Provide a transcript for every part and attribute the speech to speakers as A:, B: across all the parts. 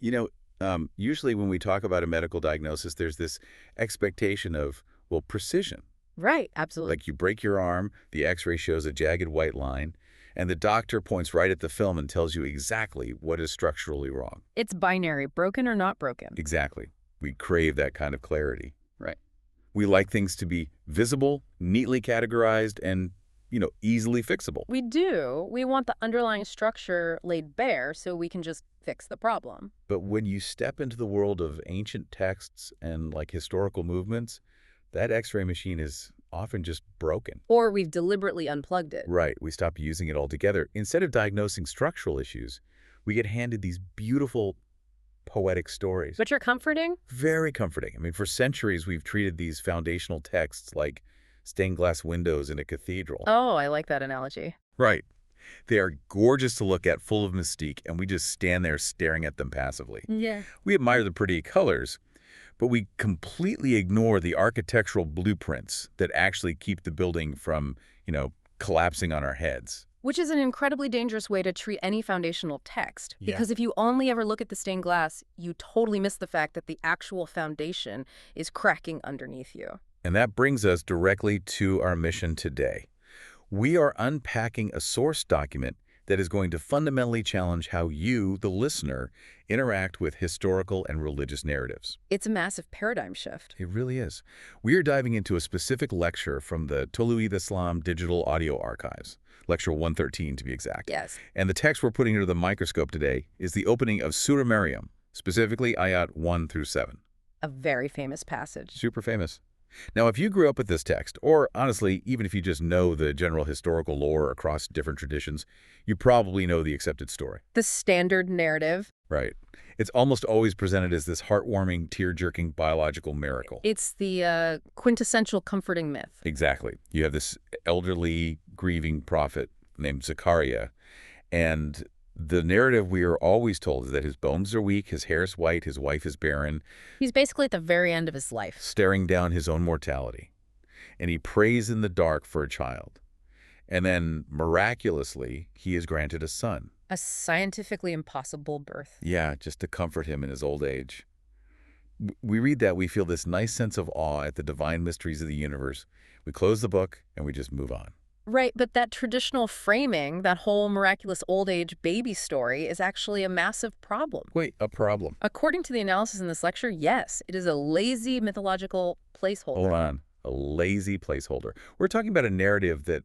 A: You know, usually when we talk about a medical diagnosis, there's this expectation of, well, precision.
B: Right, absolutely.
A: Like you break your arm, the x-ray shows a jagged white line, and the doctor points right at the film and tells you exactly what is structurally wrong.
B: It's binary, broken or not broken.
A: Exactly. We crave that kind of clarity.
B: Right.
A: We like things to be visible, neatly categorized, and, easily fixable.
B: We do. We want the underlying structure laid bare so we can just fix the problem.
A: But when you step into the world of ancient texts and like historical movements, that x-ray machine is often just broken.
B: Or we've deliberately unplugged it.
A: Right. We stop using it altogether. Instead of diagnosing structural issues, we get handed these beautiful, poetic stories.
B: But you're comforting?
A: Very comforting. I mean, for centuries, we've treated these foundational texts like stained glass windows in a cathedral.
B: Oh, I like that analogy.
A: Right. They are gorgeous to look at, full of mystique, and we just stand there staring at them passively.
B: Yeah.
A: We admire the pretty colors, but we completely ignore the architectural blueprints that actually keep the building from, collapsing on our heads.
B: Which is an incredibly dangerous way to treat any foundational text.
A: Yeah.
B: Because if you only ever look at the stained glass, you totally miss the fact that the actual foundation is cracking underneath you.
A: And that brings us directly to our mission today. We are unpacking a source document that is going to fundamentally challenge how you, the listener, interact with historical and religious narratives.
B: It's a massive paradigm shift.
A: It really is. We are diving into a specific lecture from the Toluid Islam Digital Audio Archives, Lecture 113 to be exact.
B: Yes.
A: And the text we're putting under the microscope today is the opening of Surah Maryam, specifically Ayat 1 through 7.
B: A very famous passage.
A: Super famous. Now, if you grew up with this text, or honestly, even if you just know the general historical lore across different traditions, you probably know the accepted story.
B: The standard narrative.
A: Right. It's almost always presented as this heartwarming, tear-jerking biological miracle.
B: It's the quintessential comforting myth.
A: Exactly. You have this elderly, grieving prophet named Zakariyya, and the narrative we are always told is that his bones are weak, his hair is white, his wife is barren.
B: He's basically at the very end of his life.
A: Staring down his own mortality. And he prays in the dark for a child. And then, miraculously, he is granted a son.
B: A scientifically impossible birth.
A: Yeah, just to comfort him in his old age. We read that, we feel this nice sense of awe at the divine mysteries of the universe. We close the book, and we just move on.
B: Right, but that traditional framing, that whole miraculous old age baby story, is actually a massive problem.
A: Wait, a problem?
B: According to the analysis in this lecture, yes, it is a lazy mythological placeholder.
A: Hold on. A lazy placeholder. We're talking about a narrative that,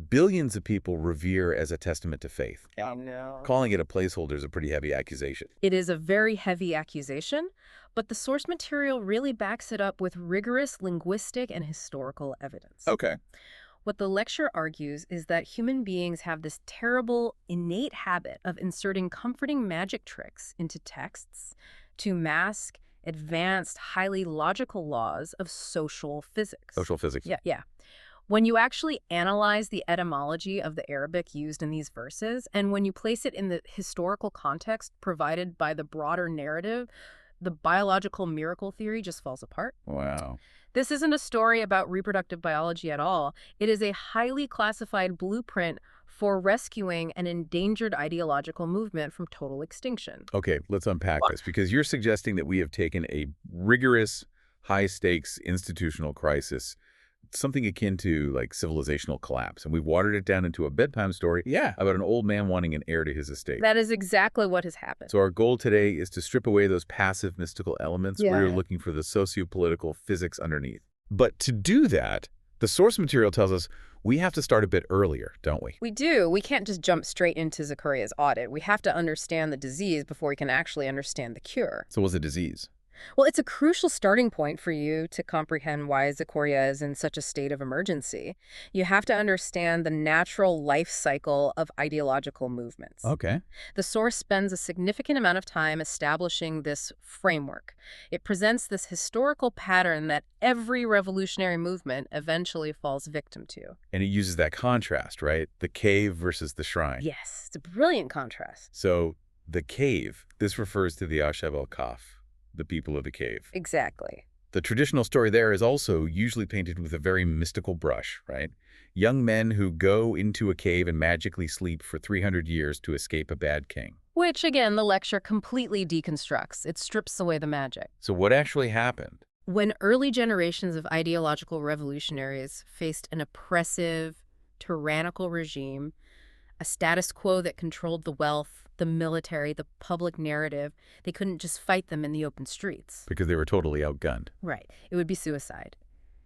A: billions of people revere as a testament to faith.
B: I know.
A: Calling it a placeholder is a pretty heavy accusation.
B: It is a very heavy accusation, but the source material really backs it up with rigorous linguistic and historical evidence.
A: Okay.
B: What the lecture argues is that human beings have this terrible, innate habit of inserting comforting magic tricks into texts to mask advanced, highly logical laws of social physics.
A: Social physics.
B: Yeah. When you actually analyze the etymology of the Arabic used in these verses, and when you place it in the historical context provided by the broader narrative, the biological miracle theory just falls apart.
A: Wow.
B: This isn't a story about reproductive biology at all. It is a highly classified blueprint for rescuing an endangered ideological movement from total extinction.
A: Okay, let's unpack this, because you're suggesting that we have taken a rigorous, high-stakes institutional crisis, something akin to like civilisational collapse, and we've watered it down into a bedtime story about an old man wanting an heir to his estate.
B: That is exactly what has happened.
A: So our goal today is to strip away those passive mystical elements. We're looking for the socio-political physics underneath. But to do that, the source material tells us we have to start a bit earlier, don't we?
B: We do. We can't just jump straight into Zakariyya's audit. We have to understand the disease before we can actually understand the cure.
A: So what's a disease?
B: Well, it's a crucial starting point for you to comprehend why Zakariyya is in such a state of emergency. You have to understand the natural life cycle of ideological movements.
A: Okay.
B: The source spends a significant amount of time establishing this framework. It presents this historical pattern that every revolutionary movement eventually falls victim to.
A: And it uses that contrast, right? The cave versus the shrine.
B: Yes, it's a brilliant contrast.
A: So the cave, this refers to the Ashab al-Kaf, the people of the cave.
B: Exactly.
A: The traditional story there is also usually painted with a very mystical brush, right? Young men who go into a cave and magically sleep for 300 years to escape a bad king.
B: which, again, the lecture completely deconstructs. It strips away the magic.
A: So what actually happened?
B: When early generations of ideological revolutionaries faced an oppressive, tyrannical regime, a status quo that controlled the wealth, the military, the public narrative, they couldn't just fight them in the open streets.
A: Because they were totally outgunned.
B: Right. It would be suicide.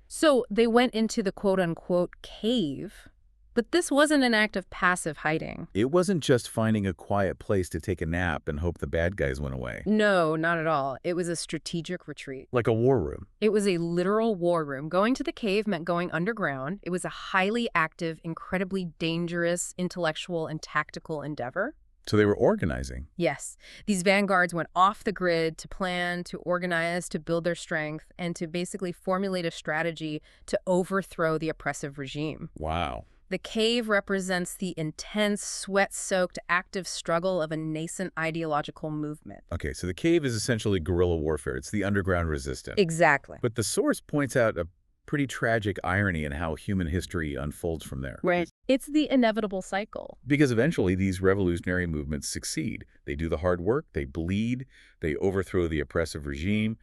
B: So they went into the quote-unquote cave, but this wasn't an act of passive hiding.
A: It wasn't just finding a quiet place to take a nap and hope the bad guys went away.
B: No, not at all. It was a strategic retreat.
A: Like a war room.
B: It was a literal war room. Going to the cave meant going underground. It was a highly active, incredibly dangerous intellectual and tactical endeavor.
A: So they were organizing.
B: Yes. These vanguards went off the grid to plan, to organize, to build their strength, and to basically formulate a strategy to overthrow the oppressive regime.
A: Wow.
B: The cave represents the intense, sweat-soaked, active struggle of a nascent ideological movement.
A: Okay, so the cave is essentially guerrilla warfare. It's the underground resistance.
B: Exactly.
A: But the source points out a pretty tragic irony in how human history unfolds from there.
B: Right. It's the inevitable cycle.
A: Because eventually these revolutionary movements succeed. They do the hard work, they bleed, they overthrow the oppressive regime,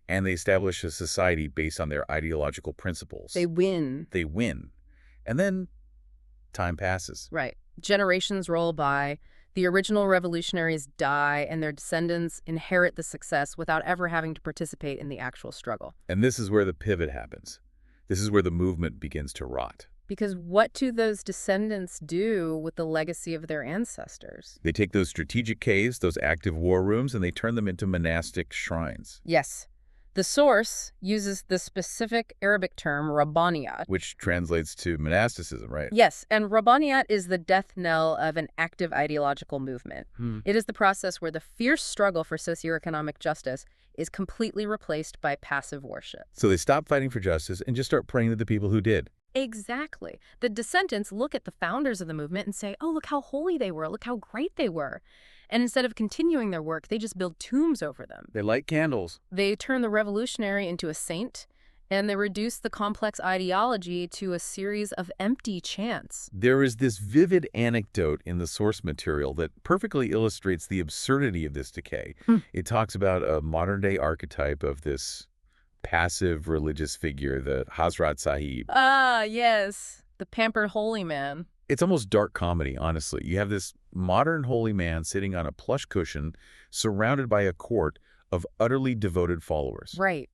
A: and they establish a society based on their ideological principles.
B: They win.
A: They win. And then time passes.
B: Right. Generations roll by, the original revolutionaries die, and their descendants inherit the success without ever having to participate in the actual struggle.
A: And this is where the pivot happens. This is where the movement begins to rot.
B: Because what do those descendants do with the legacy of their ancestors?
A: They take those strategic caves, those active war rooms, and they turn them into monastic shrines.
B: Yes. The source uses the specific Arabic term rabbaniyat.
A: Which translates to monasticism, right?
B: Yes, and rabbaniyat is the death knell of an active ideological movement. It is the process where the fierce struggle for socioeconomic justice is completely replaced by passive worship.
A: So they stop fighting for justice and just start praying to the people who did.
B: Exactly. The descendants look at the founders of the movement and say, oh, look how holy they were, look how great they were. And instead of continuing their work, they just build tombs over them.
A: They light candles.
B: They turn the revolutionary into a saint, and they reduce the complex ideology to a series of empty chants.
A: There is this vivid anecdote in the source material that perfectly illustrates the absurdity of this decay. It talks about a modern-day archetype of this passive religious figure, the Hazrat Sahib.
B: Ah, yes, the pampered holy man.
A: It's almost dark comedy, honestly. You have this modern holy man sitting on a plush cushion surrounded by a court of utterly devoted followers.
B: Right.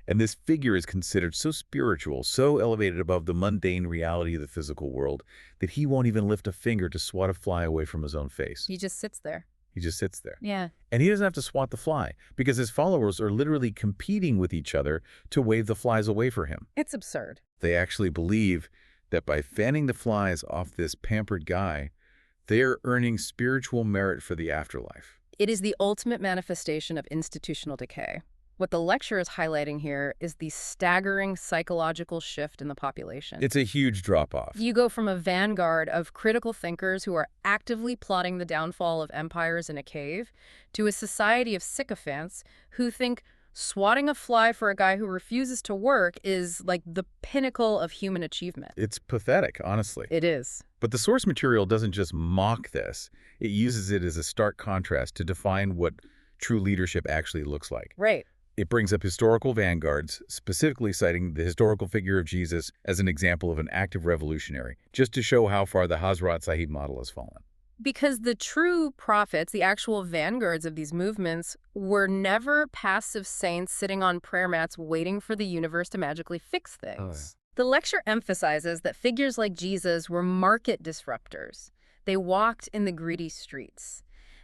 A: And this figure is considered so spiritual, so elevated above the mundane reality of the physical world, that he won't even lift a finger to swat a fly away from his own face.
B: He just sits there.
A: He just sits there.
B: Yeah.
A: And he doesn't have to swat the fly, because his followers are literally competing with each other to wave the flies away for him.
B: It's absurd.
A: They actually believe that by fanning the flies off this pampered guy, they are earning spiritual merit for the afterlife.
B: It is the ultimate manifestation of institutional decay. What the lecture is highlighting here is the staggering psychological shift in the population.
A: It's a huge drop-off.
B: You go from a vanguard of critical thinkers who are actively plotting the downfall of empires in a cave to a society of sycophants who think swatting a fly for a guy who refuses to work is like the pinnacle of human achievement.
A: It's pathetic, honestly.
B: It is.
A: But the source material doesn't just mock this. It uses it as a stark contrast to define what true leadership actually looks like.
B: Right.
A: It brings up historical vanguards, specifically citing the historical figure of Jesus as an example of an active revolutionary, just to show how far the Hazrat Sahib model has fallen.
B: Because the true prophets, the actual vanguards of these movements, were never passive saints sitting on prayer mats waiting for the universe to magically fix things. The lecture emphasizes that figures like Jesus were market disruptors. They walked in the greedy streets.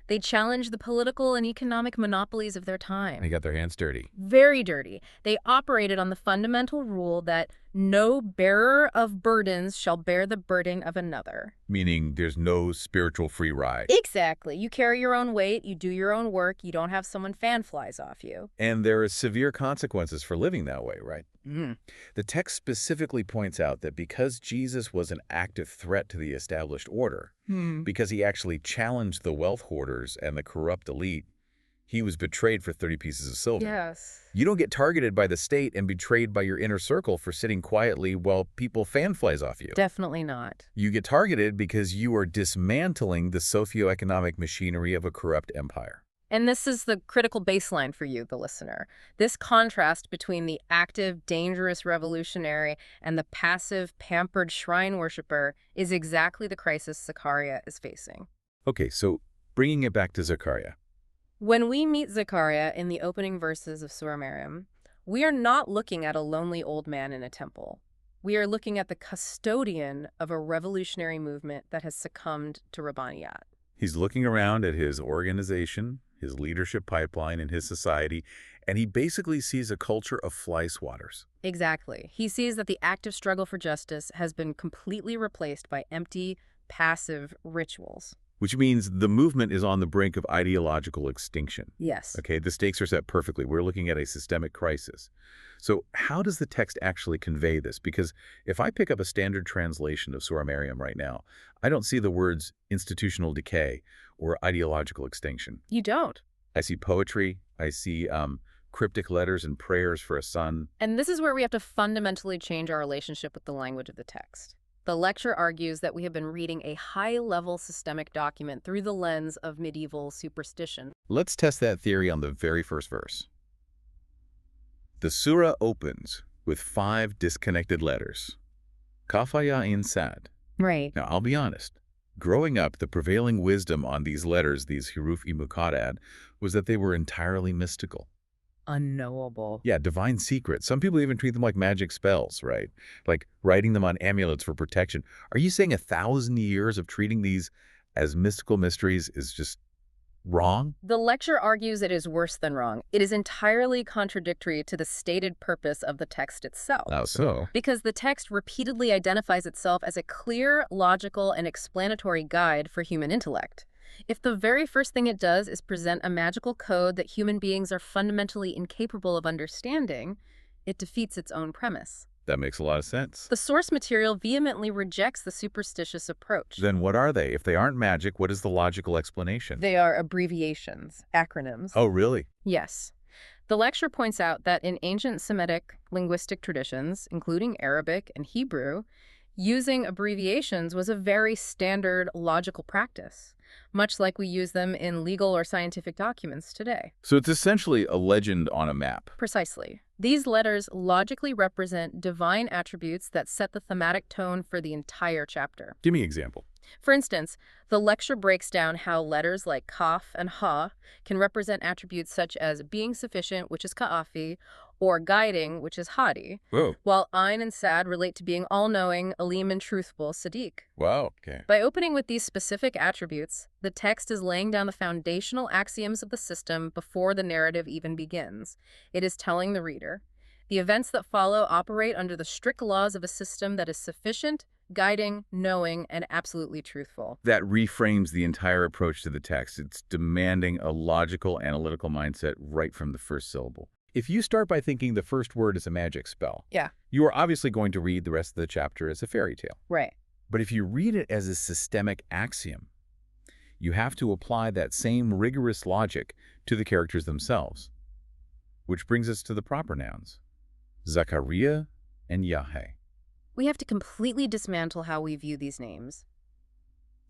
B: They challenged the political and economic monopolies of their time.
A: They got their hands dirty.
B: Very dirty. They operated on the fundamental rule that no bearer of burdens shall bear the burden of another.
A: Meaning there's no spiritual free ride.
B: Exactly. You carry your own weight, you do your own work, you don't have someone fan flies off you.
A: And there are severe consequences for living that way, right? The text specifically points out that because Jesus was an active threat to the established order, because he actually challenged the wealth hoarders and the corrupt elite, He was betrayed for 30 pieces of silver.
B: Yes.
A: You don't get targeted by the state and betrayed by your inner circle for sitting quietly while people fan flies off you.
B: Definitely not.
A: You get targeted because you are dismantling the socioeconomic machinery of a corrupt empire.
B: And this is the critical baseline for you, the listener. This contrast between the active, dangerous revolutionary and the passive, pampered shrine worshiper is exactly the crisis Zakariyya is facing.
A: Okay, so bringing it back to Zakariyya.
B: When we meet Zakariyya in the opening verses of Surah Maryam, we are not looking at a lonely old man in a temple. We are looking at the custodian of a revolutionary movement that has succumbed to Rabbaniyat.
A: He's looking around at his organization, his leadership pipeline, and his society, and he basically sees a culture of fly swatters.
B: Exactly. He sees that the active struggle for justice has been completely replaced by empty, passive rituals.
A: Which means the movement is on the brink of ideological extinction.
B: Yes.
A: Okay, the stakes are set perfectly. We're looking at a systemic crisis. So how does the text actually convey this? Because if I pick up a standard translation of Surah Maryam right now, I don't see the words institutional decay or ideological extinction.
B: You don't.
A: I see poetry. I see cryptic letters and prayers for a son.
B: And this is where we have to fundamentally change our relationship with the language of the text. The lecture argues that we have been reading a high-level systemic document through the lens of medieval superstition.
A: Let's test that theory on the very first verse. The surah opens with 5 disconnected letters. Kaf-Ha-Ya-Ain-Sad.
B: Right.
A: Now, I'll be honest. Growing up, the prevailing wisdom on these letters, these huruf-i-muqatta'at, was that they were entirely mystical.
B: Unknowable.
A: Yeah, divine secrets. Some people even treat them like magic spells, right? Like writing them on amulets for protection. Are you saying 1,000 years of treating these as mystical mysteries is just wrong?
B: The lecture argues it is worse than wrong. It is entirely contradictory to the stated purpose of the text itself.
A: How so?
B: Because the text repeatedly identifies itself as a clear, logical, and explanatory guide for human intellect. If the very first thing it does is present a magical code that human beings are fundamentally incapable of understanding, it defeats its own premise.
A: That makes a lot of sense.
B: The source material vehemently rejects the superstitious approach.
A: Then what are they? If they aren't magic, what is the logical explanation?
B: They are abbreviations, acronyms.
A: Oh, really?
B: Yes. The lecture points out that in ancient Semitic linguistic traditions, including Arabic and Hebrew, using abbreviations was a very standard logical practice, much like we use them in legal or scientific documents today.
A: So it's essentially a legend on a map.
B: Precisely. These letters logically represent divine attributes that set the thematic tone for the entire chapter.
A: Give me an example.
B: For instance, the lecture breaks down how letters like Kaf and Ha can represent attributes such as being sufficient, which is Ka'afi, or guiding, which is Hadi,
A: Whoa.
B: while Ain and Sad relate to being all-knowing, Alim, and truthful, Sadiq.
A: Wow. Okay.
B: By opening with these specific attributes, the text is laying down the foundational axioms of the system before the narrative even begins. It is telling the reader, the events that follow operate under the strict laws of a system that is sufficient, guiding, knowing, and absolutely truthful.
A: That reframes the entire approach to the text. It's demanding a logical, analytical mindset right from the first syllable. If you start by thinking the first word is a magic spell,
B: Yeah.
A: you are obviously going to read the rest of the chapter as a fairy tale.
B: Right.
A: But if you read it as a systemic axiom, you have to apply that same rigorous logic to the characters themselves. Which brings us to the proper nouns, Zakariyya and Yahya.
B: We have to completely dismantle how we view these names.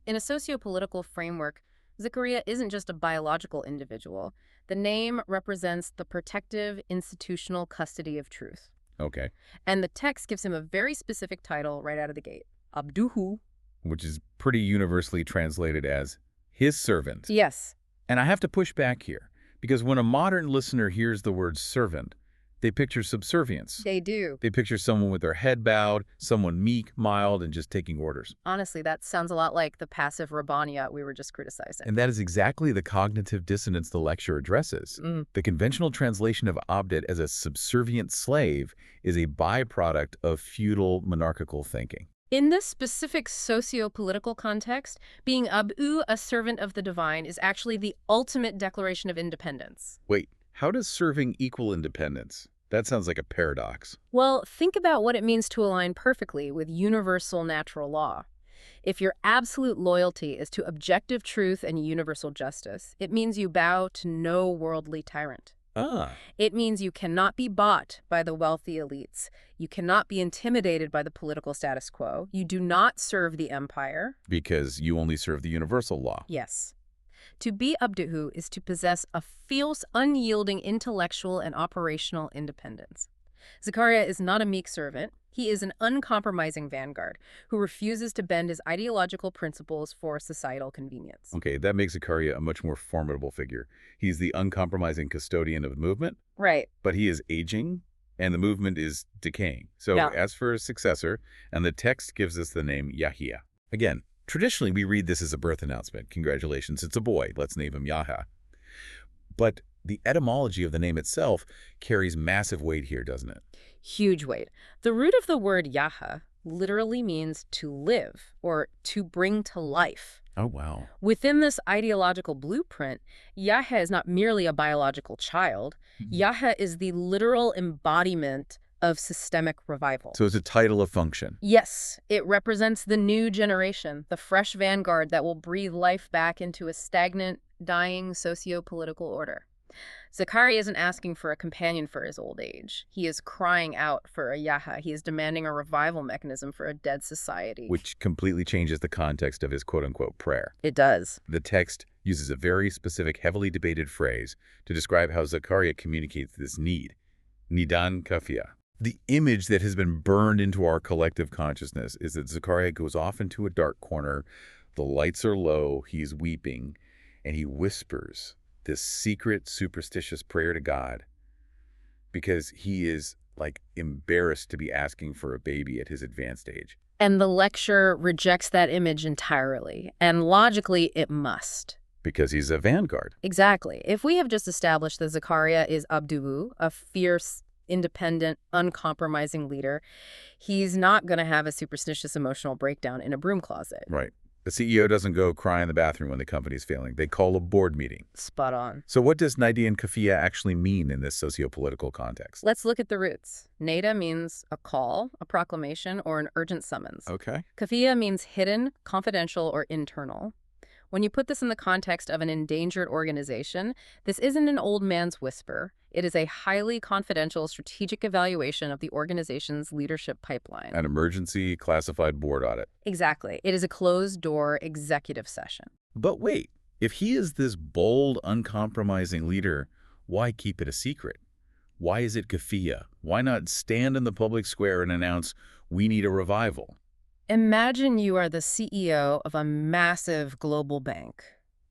B: In a socio-political framework, Zakariyya isn't just a biological individual. The name represents the protective, institutional custody of truth.
A: Okay.
B: And the text gives him a very specific title right out of the gate, Abduhu.
A: Which is pretty universally translated as his servant.
B: Yes.
A: And I have to push back here, because when a modern listener hears the word servant, they picture subservience.
B: They do.
A: They picture someone with their head bowed, someone meek, mild, and just taking orders.
B: Honestly, that sounds a lot like the passive Rabbaniyat we were just criticizing.
A: And that is exactly the cognitive dissonance the lecture addresses. The conventional translation of Abd as a subservient slave is a byproduct of feudal monarchical thinking.
B: In this specific socio-political context, being Abu, a servant of the divine, is actually the ultimate declaration of independence.
A: Wait, how does serving equal independence? That sounds like a paradox.
B: Well, think about what it means to align perfectly with universal natural law. If your absolute loyalty is to objective truth and universal justice, it means you bow to no worldly tyrant.
A: Ah,
B: It means you cannot be bought by the wealthy elites. You cannot be intimidated by the political status quo. You do not serve the empire.
A: because you only serve the universal law.
B: Yes. To be Abduhu is to possess a fierce, unyielding intellectual and operational independence. Zakariyya is not a meek servant. He is an uncompromising vanguard who refuses to bend his ideological principles for societal convenience.
A: Okay, that makes Zakariyya a much more formidable figure. He's the uncompromising custodian of the movement,
B: Right.
A: but he is aging, and the movement is decaying. So
B: Yeah.
A: as for his successor, and the text gives us the name Yahya. Again, traditionally we read this as a birth announcement. Congratulations, it's a boy. Let's name him Yahya. But the etymology of the name itself carries massive weight here, doesn't it?
B: Huge weight. The root of the word Yahya literally means to live or to bring to life.
A: Oh, wow.
B: Within this ideological blueprint, Yahya is not merely a biological child. Yahya is the literal embodiment of systemic revival.
A: So it's a title of function.
B: Yes, it represents the new generation, the fresh vanguard that will breathe life back into a stagnant, dying socio-political order. Zakariyya isn't asking for a companion for his old age. He is crying out for a Yahya. He is demanding a revival mechanism for a dead society.
A: Which completely changes the context of his quote-unquote prayer.
B: It does.
A: The text uses a very specific, heavily debated phrase to describe how Zakariyya communicates this need. Nidan Kaf-Ha-Ya. The image that has been burned into our collective consciousness is that Zakariyya goes off into a dark corner, the lights are low, he's weeping, and he whispers this secret, superstitious prayer to God because he is, like, embarrassed to be asking for a baby at his advanced age.
B: And the lecture rejects that image entirely. And logically, it must.
A: Because he's a vanguard.
B: Exactly. If we have just established that Zakariyya is Abduhu, a fierce, independent, uncompromising leader, he's not going to have a superstitious emotional breakdown in a broom closet.
A: Right. The CEO doesn't go cry in the bathroom when the company's failing. They call a board meeting.
B: Spot on.
A: So what does Nidan Kaf-Ha-Ya actually mean in this socio-political context?
B: Let's look at the roots. Nada means a call, a proclamation, or an urgent summons.
A: Okay.
B: Kaf-Ha-Ya means hidden, confidential, or internal. When you put this in the context of an endangered organization, this isn't an old man's whisper. It is a highly confidential strategic evaluation of the organization's leadership pipeline.
A: An emergency classified board audit.
B: Exactly. It is a closed-door executive session.
A: But wait, if he is this bold, uncompromising leader, why keep it a secret? Why is it Kaf-Ha-Ya? Why not stand in the public square and announce, we need a revival?
B: Imagine you are the CEO of a massive global bank.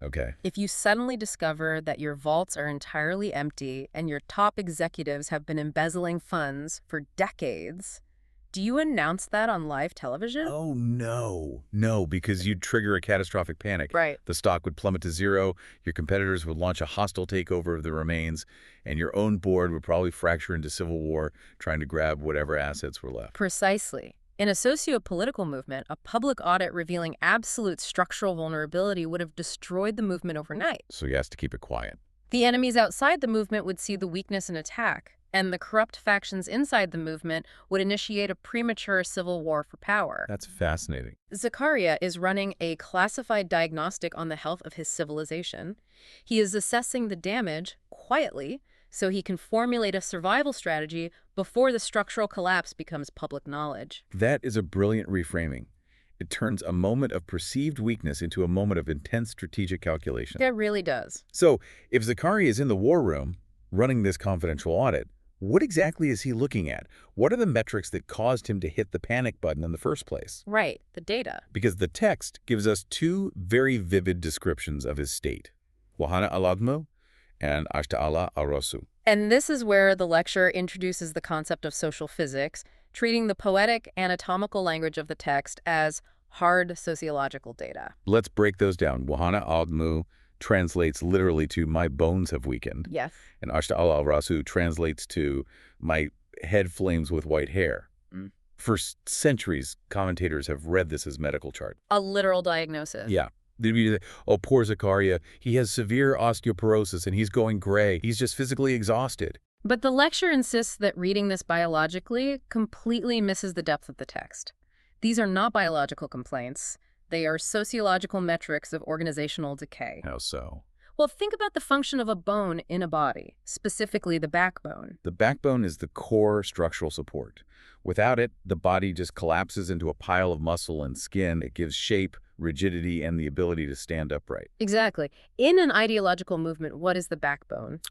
A: Okay.
B: If you suddenly discover that your vaults are entirely empty and your top executives have been embezzling funds for decades, do you announce that on live television?
A: Oh, no. No, because you'd trigger a catastrophic panic.
B: Right.
A: The stock would plummet to zero, your competitors would launch a hostile takeover of the remains, and your own board would probably fracture into civil war trying to grab whatever assets were left.
B: Precisely. In a socio-political movement, a public audit revealing absolute structural vulnerability would have destroyed the movement overnight.
A: So he has to keep it quiet.
B: The enemies outside the movement would see the weakness and attack, and the corrupt factions inside the movement would initiate a premature civil war for power.
A: That's fascinating.
B: Zakariyya is running a classified diagnostic on the health of his civilization. He is assessing the damage quietly so he can formulate a survival strategy before the structural collapse becomes public knowledge.
A: That is a brilliant reframing. It turns a moment of perceived weakness into a moment of intense strategic calculation.
B: It really does.
A: So, if Zakariyya is in the war room running this confidential audit, what exactly is he looking at? What are the metrics that caused him to hit the panic button in the first place?
B: Right, the data.
A: Because the text gives us two very vivid descriptions of his state. Wahana al-Admu and Ashta'ala al-Rasu.
B: And this is where the lecture introduces the concept of social physics, treating the poetic, anatomical language of the text as hard sociological data.
A: Let's break those down. Wahana al-Admu translates literally to my bones have weakened.
B: Yes.
A: And Ashta'ala al-Rasu translates to my head flames with white hair. For centuries, commentators have read this as medical chart.
B: A literal diagnosis.
A: Yeah. They'd be like, oh, poor Zakariyya, he has severe osteoporosis and he's going gray. He's just physically exhausted.
B: But the lecture insists that reading this biologically completely misses the depth of the text. These are not biological complaints. They are sociological metrics of organizational decay.
A: How so?
B: Well, think about the function of a bone in a body, specifically the backbone.
A: The backbone is the core structural support. Without it, the body just collapses into a pile of muscle and skin. It gives shape, rigidity, and the ability to stand upright.
B: Exactly. In an ideological movement, what is the backbone?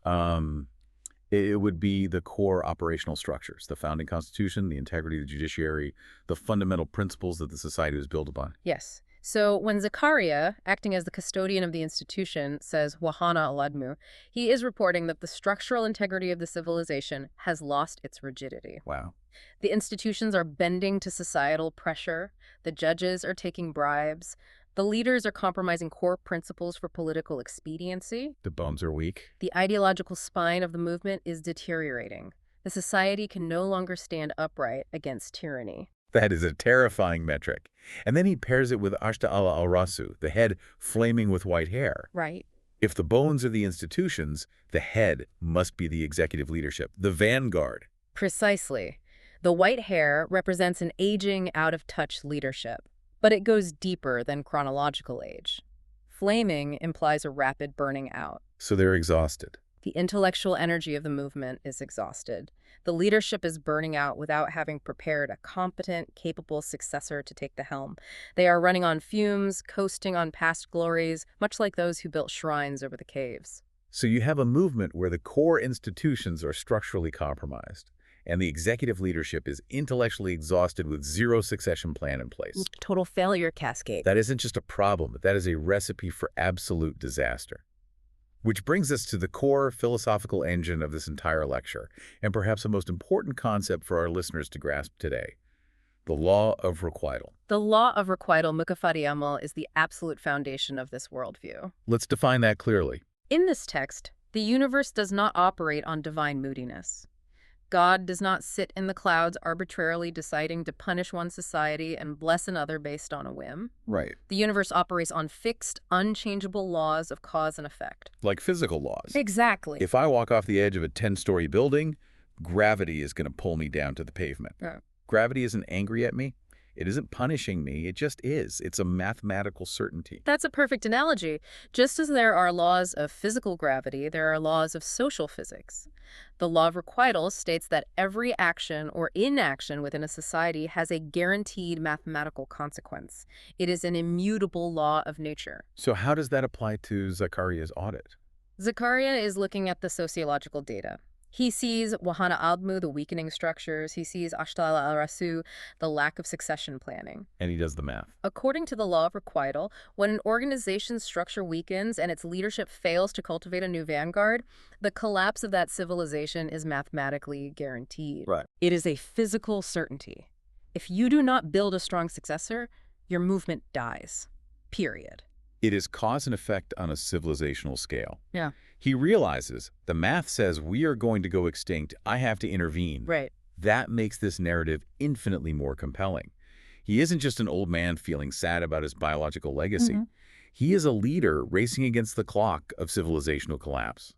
A: It would be the core operational structures, the founding constitution, the integrity of the judiciary, the fundamental principles that the society was built upon.
B: Yes. So when Zakariyya, acting as the custodian of the institution, says Wahana aladmu, he is reporting that the structural integrity of the civilization has lost its rigidity.
A: Wow.
B: The institutions are bending to societal pressure. The judges are taking bribes. The leaders are compromising core principles for political expediency.
A: The bones are weak.
B: The ideological spine of the movement is deteriorating. The society can no longer stand upright against tyranny.
A: That is a terrifying metric. And then he pairs it with Ashta ala al-Rasu, the head flaming with white hair.
B: Right.
A: If the bones are the institutions, the head must be the executive leadership, the vanguard.
B: Precisely. The white hair represents an aging, out-of-touch leadership, but it goes deeper than chronological age. Flaming implies a rapid burning out.
A: So they're exhausted.
B: The intellectual energy of the movement is exhausted. The leadership is burning out without having prepared a competent, capable successor to take the helm. They are running on fumes, coasting on past glories, much like those who built shrines over the caves.
A: So you have a movement where the core institutions are structurally compromised, and the executive leadership is intellectually exhausted with zero succession plan in place.
B: Total failure cascade.
A: That isn't just a problem, that is a recipe for absolute disaster. Which brings us to the core philosophical engine of this entire lecture, and perhaps the most important concept for our listeners to grasp today, the law of requital.
B: The law of requital, Muqatta'at, is the absolute foundation of this worldview.
A: Let's define that clearly.
B: In this text, the universe does not operate on divine moodiness. God does not sit in the clouds arbitrarily deciding to punish one society and bless another based on a whim.
A: Right.
B: The universe operates on fixed, unchangeable laws of cause and effect.
A: Like physical laws.
B: Exactly.
A: If I walk off the edge of a 10-story building, gravity is going to pull me down to the pavement.
B: Yeah.
A: Gravity isn't angry at me. It isn't punishing me. It just is. It's a mathematical certainty.
B: That's a perfect analogy. Just as there are laws of physical gravity, there are laws of social physics. The law of requital states that every action or inaction within a society has a guaranteed mathematical consequence. It is an immutable law of nature.
A: So how does that apply to Zakariyya's audit?
B: Zakariyya is looking at the sociological data. He sees Wahana Admu, the weakening structures. He sees Ashtala al-Rasu, the lack of succession planning.
A: And he does the math.
B: According to the law of requital, when an organization's structure weakens and its leadership fails to cultivate a new vanguard, the collapse of that civilization is mathematically guaranteed.
A: Right.
B: It is a physical certainty. If you do not build a strong successor, your movement dies. Period.
A: It is cause and effect on a civilizational scale.
B: Yeah.
A: He realizes the math says we are going to go extinct. I have to intervene.
B: Right.
A: That makes this narrative infinitely more compelling. He isn't just an old man feeling sad about his biological legacy. He is a leader racing against the clock of civilizational collapse.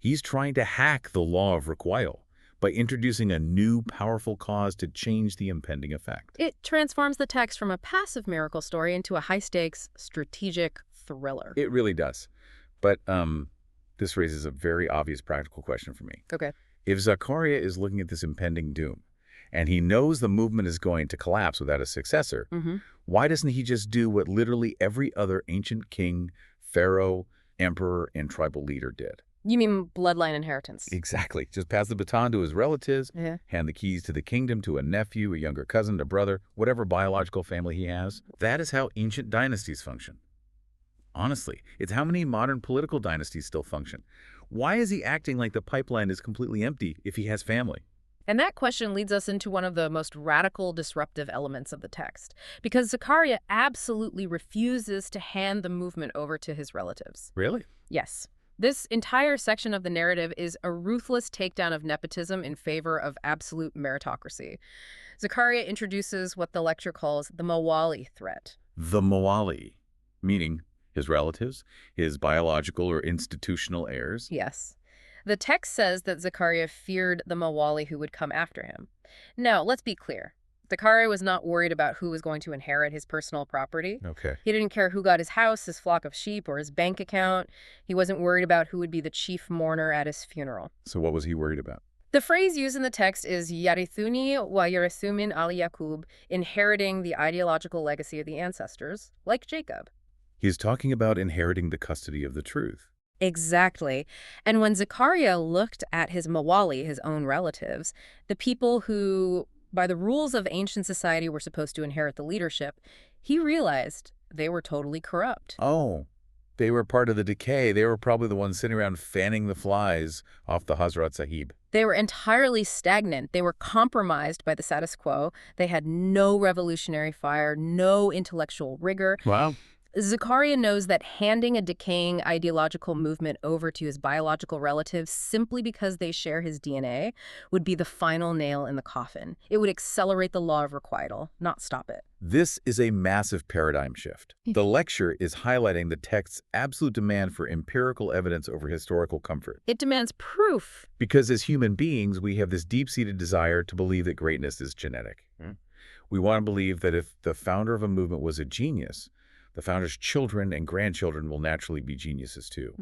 A: He's trying to hack the law of requital by introducing a new powerful cause to change the impending effect.
B: It transforms the text from a passive miracle story into a high-stakes, strategic thriller.
A: It really does. But this raises a very obvious practical question for me.
B: Okay.
A: If Zakariyya is looking at this impending doom, and he knows the movement is going to collapse without a successor, why doesn't he just do what literally every other ancient king, pharaoh, emperor, and tribal leader did?
B: You mean bloodline inheritance?
A: Exactly. Just pass the baton to his relatives, hand the keys to the kingdom to a nephew, a younger cousin, a brother, whatever biological family he has. That is how ancient dynasties function. Honestly, it's how many modern political dynasties still function. Why is he acting like the pipeline is completely empty if he has family?
B: And that question leads us into one of the most radical, disruptive elements of the text, because Zakariyya absolutely refuses to hand the movement over to his relatives.
A: Really?
B: Yes. This entire section of the narrative is a ruthless takedown of nepotism in favor of absolute meritocracy. Zakariyya introduces what the lecture calls the Mawali threat.
A: The Mawali, meaning his relatives, his biological or institutional heirs?
B: Yes. The text says that Zakariyya feared the Mawali who would come after him. Now, let's be clear. Zakariyya was not worried about who was going to inherit his personal property.
A: Okay.
B: He didn't care who got his house, his flock of sheep, or his bank account. He wasn't worried about who would be the chief mourner at his funeral.
A: So what was he worried about?
B: The phrase used in the text is yarithuni wa yarithumin al Yaqub, inheriting the ideological legacy of the ancestors, like Jacob.
A: He's talking about inheriting the custody of the truth.
B: Exactly. And when Zakariyya looked at his mawali, his own relatives, the people who, by the rules of ancient society, were supposed to inherit the leadership, he realized they were totally corrupt.
A: Oh, they were part of the decay. They were probably the ones sitting around fanning the flies off the Hazrat Sahib.
B: They were entirely stagnant. They were compromised by the status quo. They had no revolutionary fire, no intellectual rigor.
A: Wow.
B: Zakariyya knows that handing a decaying ideological movement over to his biological relatives simply because they share his DNA would be the final nail in the coffin. It would accelerate the law of requital, not stop it.
A: This is a massive paradigm shift. The lecture is highlighting the text's absolute demand for empirical evidence over historical comfort.
B: It demands proof.
A: Because as human beings, we have this deep-seated desire to believe that greatness is genetic. We want to believe that if the founder of a movement was a genius, the founder's children and grandchildren will naturally be geniuses too.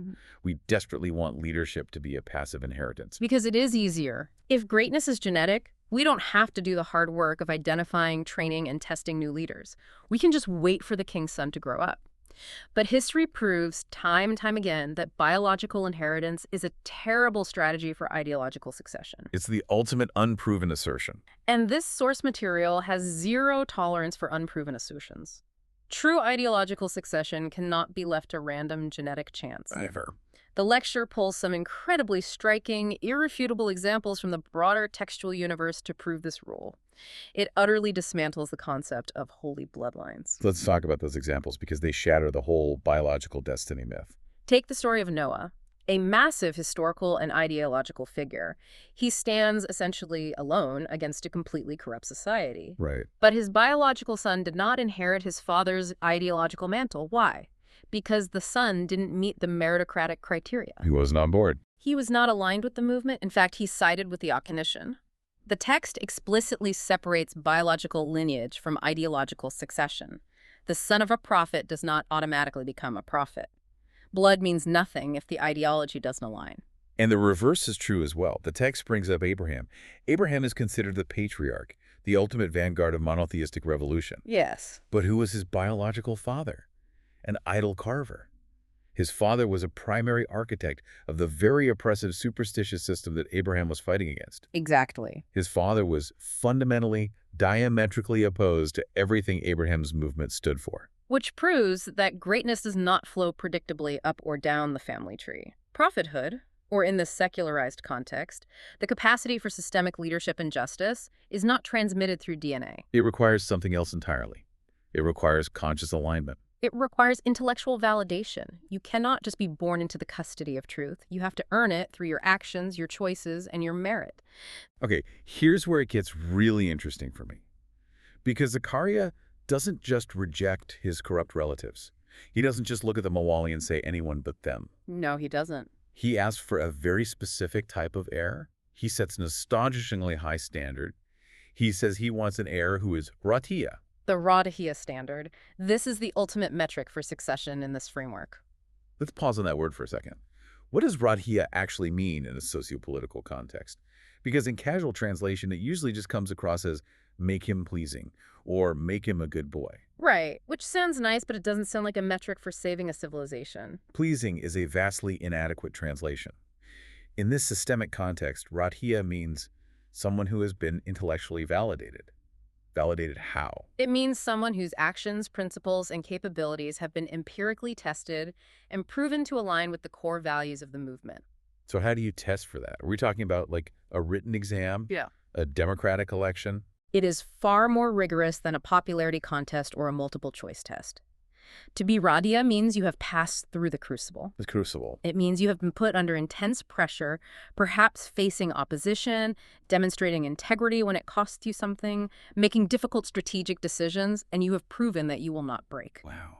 A: We desperately want leadership to be a passive inheritance.
B: Because it is easier. If greatness is genetic, we don't have to do the hard work of identifying, training, and testing new leaders. We can just wait for the king's son to grow up. But history proves time and time again that biological inheritance is a terrible strategy for ideological succession.
A: It's the ultimate unproven assertion.
B: And this source material has zero tolerance for unproven assertions. True ideological succession cannot be left to random genetic chance.
A: Ever.
B: The lecture pulls some incredibly striking, irrefutable examples from the broader textual universe to prove this rule. It utterly dismantles the concept of holy bloodlines.
A: Let's talk about those examples because they shatter the whole biological destiny myth.
B: Take the story of Noah, a massive historical and ideological figure. He stands essentially alone against a completely corrupt society.
A: Right.
B: But his biological son did not inherit his father's ideological mantle. Why? Because the son didn't meet the meritocratic criteria.
A: He wasn't on board.
B: He was not aligned with the movement. In fact, he sided with the Akhenaten. The text explicitly separates biological lineage from ideological succession. The son of a prophet does not automatically become a prophet. Blood means nothing if the ideology doesn't align.
A: And the reverse is true as well. The text brings up Abraham. Abraham is considered the patriarch, the ultimate vanguard of monotheistic revolution.
B: Yes.
A: But who was his biological father? An idol carver. His father was a primary architect of the very oppressive superstitious system that Abraham was fighting against.
B: Exactly.
A: His father was fundamentally, diametrically opposed to everything Abraham's movement stood for.
B: Which proves that greatness does not flow predictably up or down the family tree. Prophethood, or in this secularized context, the capacity for systemic leadership and justice, is not transmitted through DNA.
A: It requires something else entirely. It requires conscious alignment.
B: It requires intellectual validation. You cannot just be born into the custody of truth. You have to earn it through your actions, your choices, and your merit.
A: Okay, here's where it gets really interesting for me. Because Zakariyya doesn't just reject his corrupt relatives. He doesn't just look at the Mawali and say anyone but them.
B: No, he doesn't.
A: He asks for a very specific type of heir. He sets an astonishingly high standard. He says he wants an heir who is Ratiyya.
B: The Radahiyya standard. This is the ultimate metric for succession in this framework.
A: Let's pause on that word for a second. What does Radahiyya actually mean in a sociopolitical context? Because in casual translation, it usually just comes across as make him pleasing or make him a good boy.
B: Right, which sounds nice, but it doesn't sound like a metric for saving a civilization.
A: Pleasing is a vastly inadequate translation. In this systemic context, Radahiyya means someone who has been intellectually validated. Validated how?
B: It means someone whose actions, principles, and capabilities have been empirically tested and proven to align with the core values of the movement.
A: So how do you test for that? Are we talking about like a written exam?
B: Yeah.
A: A democratic election?
B: It is far more rigorous than a popularity contest or a multiple choice test. To be Radiyya means you have passed through the crucible.
A: The crucible.
B: It means you have been put under intense pressure, perhaps facing opposition, demonstrating integrity when it costs you something, making difficult strategic decisions, and you have proven that you will not break.
A: Wow.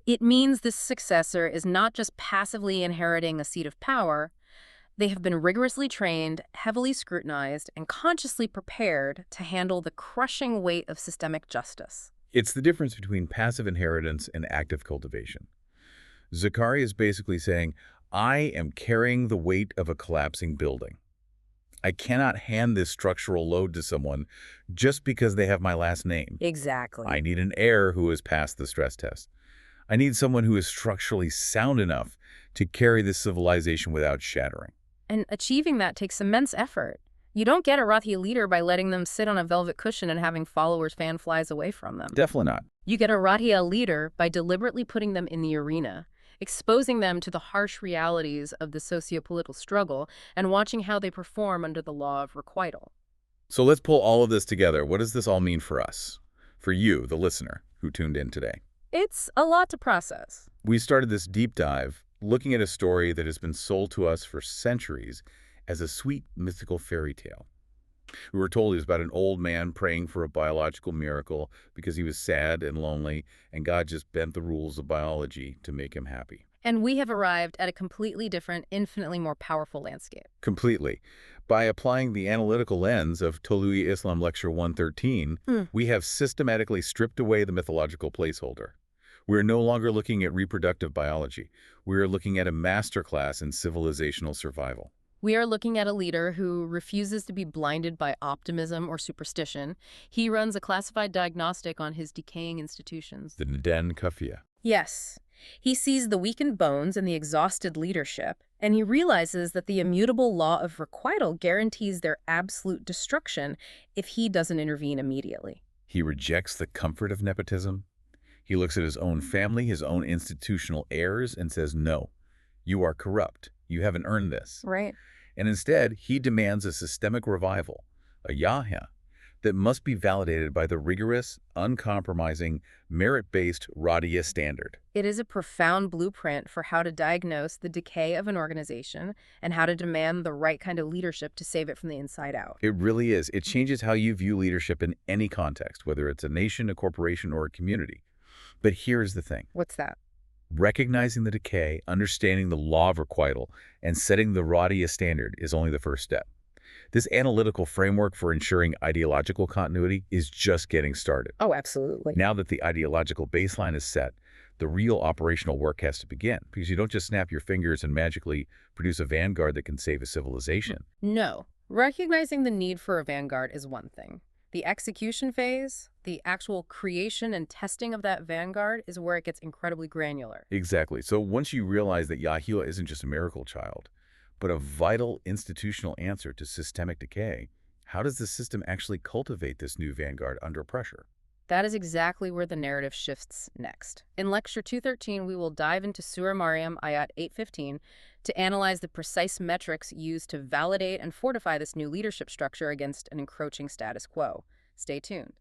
B: It means this successor is not just passively inheriting a seat of power, They have been rigorously trained, heavily scrutinized, and consciously prepared to handle the crushing weight of systemic justice.
A: It's the difference between passive inheritance and active cultivation. Zakariyya is basically saying, I am carrying the weight of a collapsing building. I cannot hand this structural load to someone just because they have my last name.
B: Exactly.
A: I need an heir who has passed the stress test. I need someone who is structurally sound enough to carry this civilization without shattering.
B: And achieving that takes immense effort. You don't get a Rathi leader by letting them sit on a velvet cushion and having followers fan flies away from them.
A: Definitely not.
B: You get a Rathi leader by deliberately putting them in the arena, exposing them to the harsh realities of the socio-political struggle, and watching how they perform under the law of requital.
A: So let's pull all of this together. What does this all mean for us? For you, the listener, who tuned in today?
B: It's a lot to process.
A: We started this deep dive looking at a story that has been sold to us for centuries as a sweet, mythical fairy tale. We were told it was about an old man praying for a biological miracle because he was sad and lonely, and God just bent the rules of biology to make him happy.
B: And we have arrived at a completely different, infinitely more powerful landscape.
A: Completely. By applying the analytical lens of Tolui Islam Lecture 113, we have systematically stripped away the mythological placeholder. We're no longer looking at reproductive biology. We're looking at a masterclass in civilisational survival.
B: We are looking at a leader who refuses to be blinded by optimism or superstition. He runs a classified diagnostic on his decaying institutions.
A: The Naden Kaf-Ha-Ya.
B: Yes. He sees the weakened bones and the exhausted leadership, and he realizes that the immutable law of requital guarantees their absolute destruction if he doesn't intervene immediately.
A: He rejects the comfort of nepotism. He looks at his own family, his own institutional heirs, and says, no, you are corrupt. You haven't earned this.
B: Right.
A: And instead, he demands a systemic revival, a Yahya, that must be validated by the rigorous, uncompromising, merit-based Radia standard.
B: It is a profound blueprint for how to diagnose the decay of an organization and how to demand the right kind of leadership to save it from the inside out.
A: It really is. It changes how you view leadership in any context, whether it's a nation, a corporation, or a community. But here's the thing.
B: What's that?
A: Recognizing the decay, understanding the law of requital, and setting the Radia standard is only the first step. This analytical framework for ensuring ideological continuity is just getting started.
B: Oh, absolutely.
A: Now that the ideological baseline is set, the real operational work has to begin, because you don't just snap your fingers and magically produce a vanguard that can save a civilization.
B: No. Recognizing the need for a vanguard is one thing. The execution phase, the actual creation and testing of that vanguard, is where it gets incredibly granular.
A: Exactly. So once you realize that Yahya isn't just a miracle child, but a vital institutional answer to systemic decay, how does the system actually cultivate this new vanguard under pressure?
B: That is exactly where the narrative shifts next. In Lecture 213, we will dive into Surah Maryam, Ayat 8:15, to analyze the precise metrics used to validate and fortify this new leadership structure against an encroaching status quo. Stay tuned.